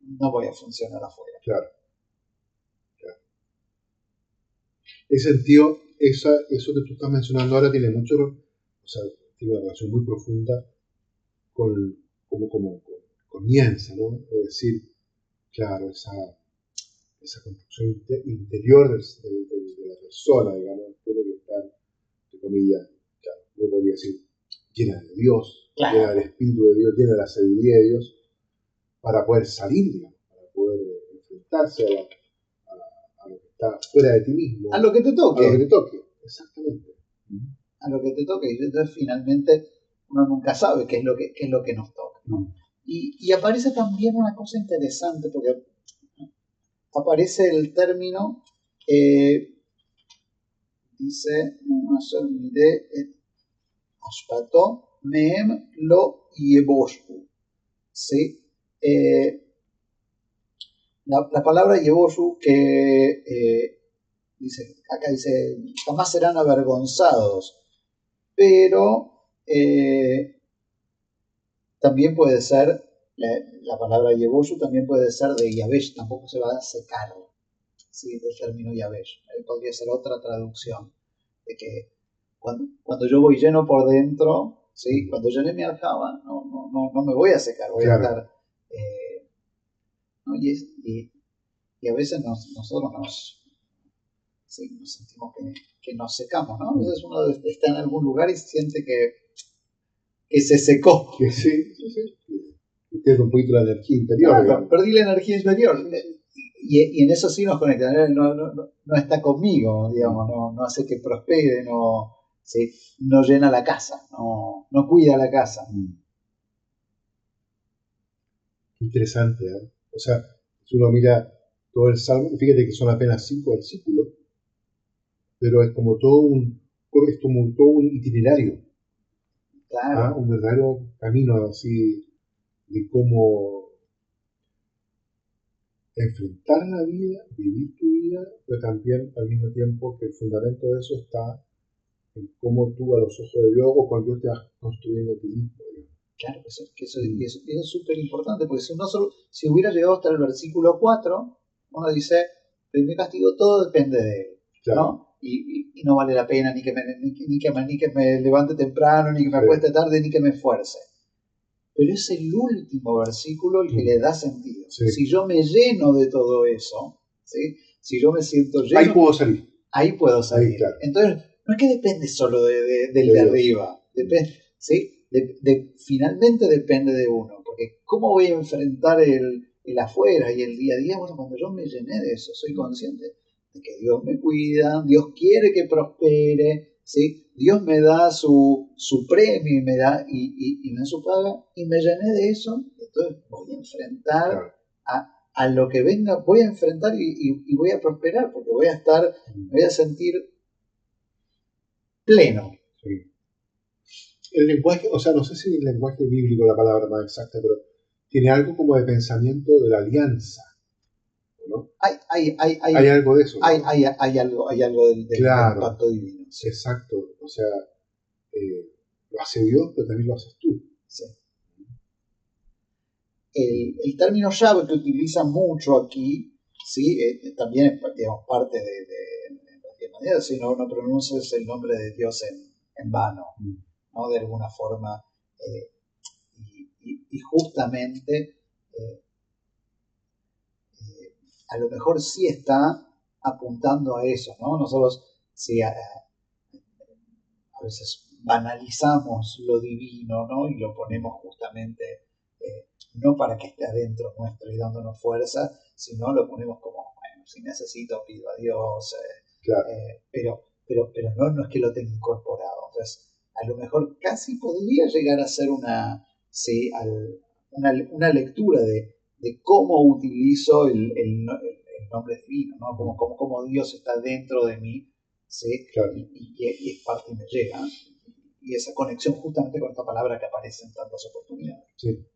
C: no voy a funcionar afuera.
B: Claro. Ese sentido, eso que tú estás mencionando ahora tiene mucho, o sea, tiene una relación muy profunda con cómo comienza, ¿no? Es decir, claro, esa construcción interior de la persona, digamos, tiene que estar, entre comillas, claro, uno podría decir, llena de Dios,
C: claro,
B: llena del Espíritu de Dios, llena de la sabiduría de Dios, para poder salir, digamos, para poder enfrentarse a lo que está fuera de ti mismo.
C: A lo que te toque.
B: A lo que te toque, exactamente.
C: A lo que te toque. Y entonces finalmente uno nunca sabe qué es lo que nos toca, ¿no? Y aparece también una cosa interesante, porque aparece el término, dice, Ashpato meem lo yeboshu, ¿sí? La palabra yeboshu que acá dice, jamás serán avergonzados, pero también puede ser, la palabra yeboshu también puede ser de yabesh, tampoco se va a secar, ¿sí? Del término yabesh. Podría ser otra traducción, de que cuando yo voy lleno por dentro, ¿sí? Cuando llene mi aljaba, no me voy a secar, voy a estar... ¿no? Y a veces nosotros nos sentimos que nos secamos, ¿no? A veces uno está en algún lugar y siente que se secó.
B: Que sí. Pierde un poquito la energía interior.
C: Claro, perdí la energía interior. Y en eso sí nos conecta. No está conmigo, digamos, no hace que prospere, no llena la casa, no cuida la casa.
B: Interesante, ¿eh? O sea, si uno mira todo el Salmo, fíjate que son apenas 5 versículos, pero es como todo un itinerario.
C: Claro.
B: Un verdadero camino así de cómo enfrentar la vida, vivir tu vida, pero también al mismo tiempo que el fundamento de eso está en cómo tú a los ojos de Dios o cuando Dios te vas construyendo a ti mismo.
C: Claro, eso es súper importante, porque si hubiera llegado hasta el versículo 4, uno dice, el castigo todo depende de él, claro. ¿No? Y no vale la pena ni que me levante temprano, ni que me acueste tarde, ni que me esfuerce. Pero es el último versículo el que le da sentido. Sí. Si yo me lleno de todo eso, ¿sí? Si yo me siento lleno...
B: Ahí puedo salir.
C: Ahí puedo salir. Ahí, claro. Entonces, no es que depende solo del de arriba, depende, ¿sí? finalmente depende de uno, porque ¿cómo voy a enfrentar el afuera y el día a día? Bueno, cuando yo me llené de eso, soy consciente de que Dios me cuida, Dios quiere que prospere, ¿sí? Dios me da su premio y me da su paga, y me llené de eso. Entonces voy a enfrentar a lo que venga, voy a enfrentar y voy a prosperar, porque me voy a sentir pleno.
B: Sí. El lenguaje, o sea, no sé si el lenguaje bíblico es la palabra más exacta, pero tiene algo como de pensamiento de la alianza, ¿no?
C: Hay
B: algo de eso, ¿no?
C: hay algo del pacto divino.
B: Sí. Exacto, o sea, lo hace Dios, pero también lo haces tú.
C: Sí. El término llave que utiliza mucho aquí, ¿sí? También es, digamos, parte de manera, si no pronuncias el nombre de Dios en vano, ¿no? De alguna forma, y justamente a lo mejor sí está apuntando a eso, ¿no? Nosotros sí a veces banalizamos lo divino, ¿no? Y lo ponemos justamente no para que esté adentro nuestro y dándonos fuerza, sino lo ponemos como, bueno, si necesito pido a Dios,
B: claro.
C: pero no es que lo tenga incorporado. Entonces, a lo mejor casi podría llegar a ser una lectura de cómo utilizo el nombre divino, ¿no? Cómo Dios está dentro de mí, ¿sí?
B: Claro.
C: Y es parte y me llega. Y esa conexión justamente con esta palabra que aparece en tantas oportunidades.
B: Sí.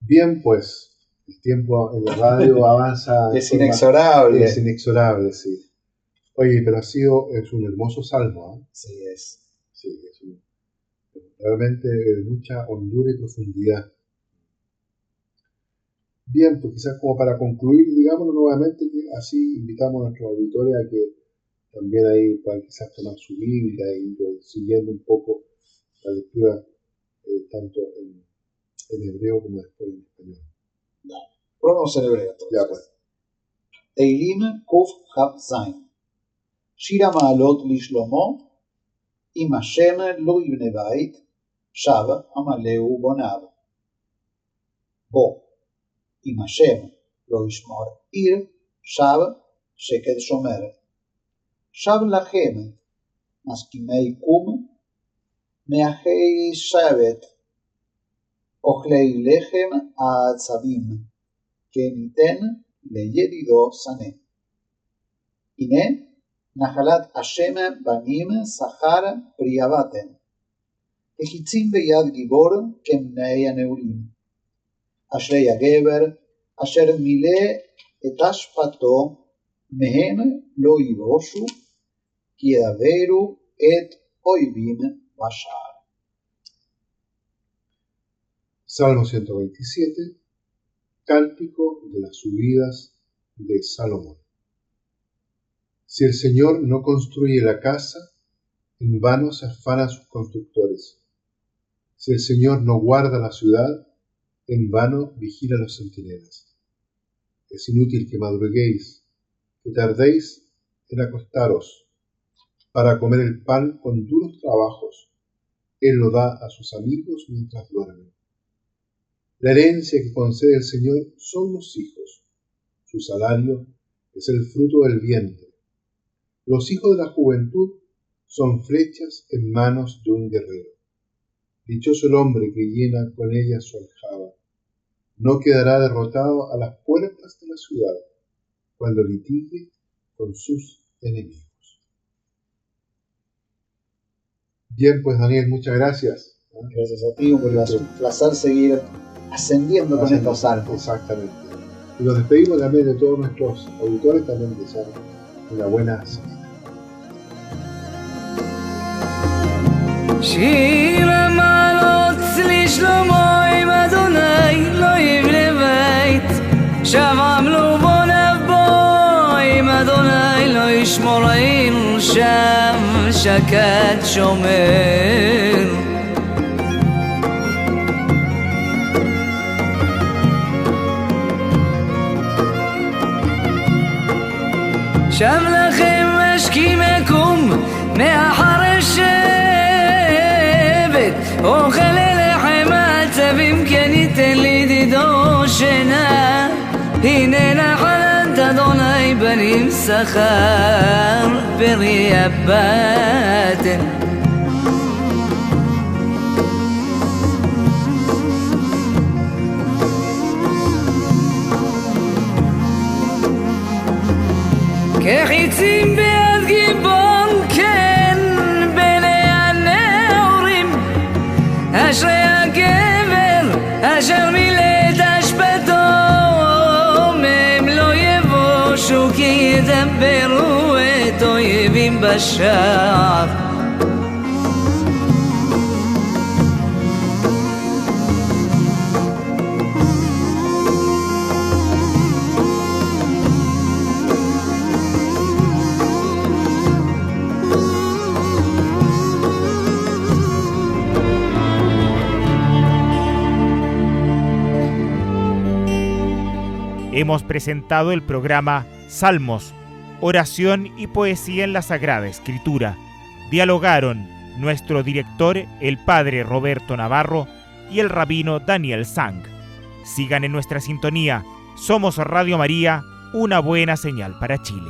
B: Bien, pues, el tiempo en la radio avanza.
C: Es inexorable.
B: Es inexorable, sí. Oye, pero es un hermoso salmo, ¿eh?
C: Sí, es.
B: Sí, realmente de mucha hondura y profundidad. Bien, pues quizás como para concluir, digámoslo nuevamente, que así invitamos a nuestros auditores a que también ahí puedan quizás tomar su Biblia e ir siguiendo un poco la lectura tanto en hebreo como después en español.
C: Probamos en hebreo entonces.
B: Ya pues.
C: Teilim Kuf Hab Zain. Shir HaMa'alot LiShlomo, Im Hashem lo yibne bait, Shav Amaleu bonav. Bo, Im Hashem lo yishmor ir, Shav Sheked shomer. Shav lachem, Maskimei kum, Meachei shavet, Ochlei lechem ha'atzavim, Keniten leyedido sané. Ine, Nahalat Hashem banim sachar priavaten. Echitzim beyad gibor kemnei aneurim. Ashrei hageber, asher mile et ashpato, mehem lo yivoshu, ki yaveru et oivim bashar.
B: Salmo 127, Cántico de las subidas de Salomón. Si el Señor no construye la casa, en vano se afanan sus constructores. Si el Señor no guarda la ciudad, en vano vigilan los centinelas. Es inútil que madruguéis, que tardéis en acostaros, para comer el pan con duros trabajos. Él lo da a sus amigos mientras duermen. La herencia que concede el Señor son los hijos. Su salario es el fruto del vientre. Los hijos de la juventud son flechas en manos de un guerrero. Dichoso el hombre que llena con ellas su aljaba. No quedará derrotado a las puertas de la ciudad cuando litigue con sus enemigos. Bien, pues Daniel, muchas gracias.
C: Gracias a ti, un placer seguir ascendiendo con estos salmos.
B: Exactamente. Y nos despedimos también de todos nuestros auditores, también desear una buena semana.
D: שיר המעלות לשלמה עם אדוני לא יבנה בית שב עמלו בוניו בו עם אדוני לא ישמור עיר שם שקד שומר שב לכם משכים יקום מאחר השם אוכל לחם עצבים כן ייתן לי דידו שינה הנה נחלת אדוני בנים שכר פרי הבטן כחיצים ביד גיבון כן בני הנעורים אשרי הגבר אשר מילא את אשפתו מהם לא יבושו כי ידברו את אויבים בשער
A: Hemos presentado el programa Salmos, Oración y Poesía en la Sagrada Escritura. Dialogaron nuestro director, el padre Roberto Navarro, y el rabino Daniel Sang. Sigan en nuestra sintonía. Somos Radio María, una buena señal para Chile.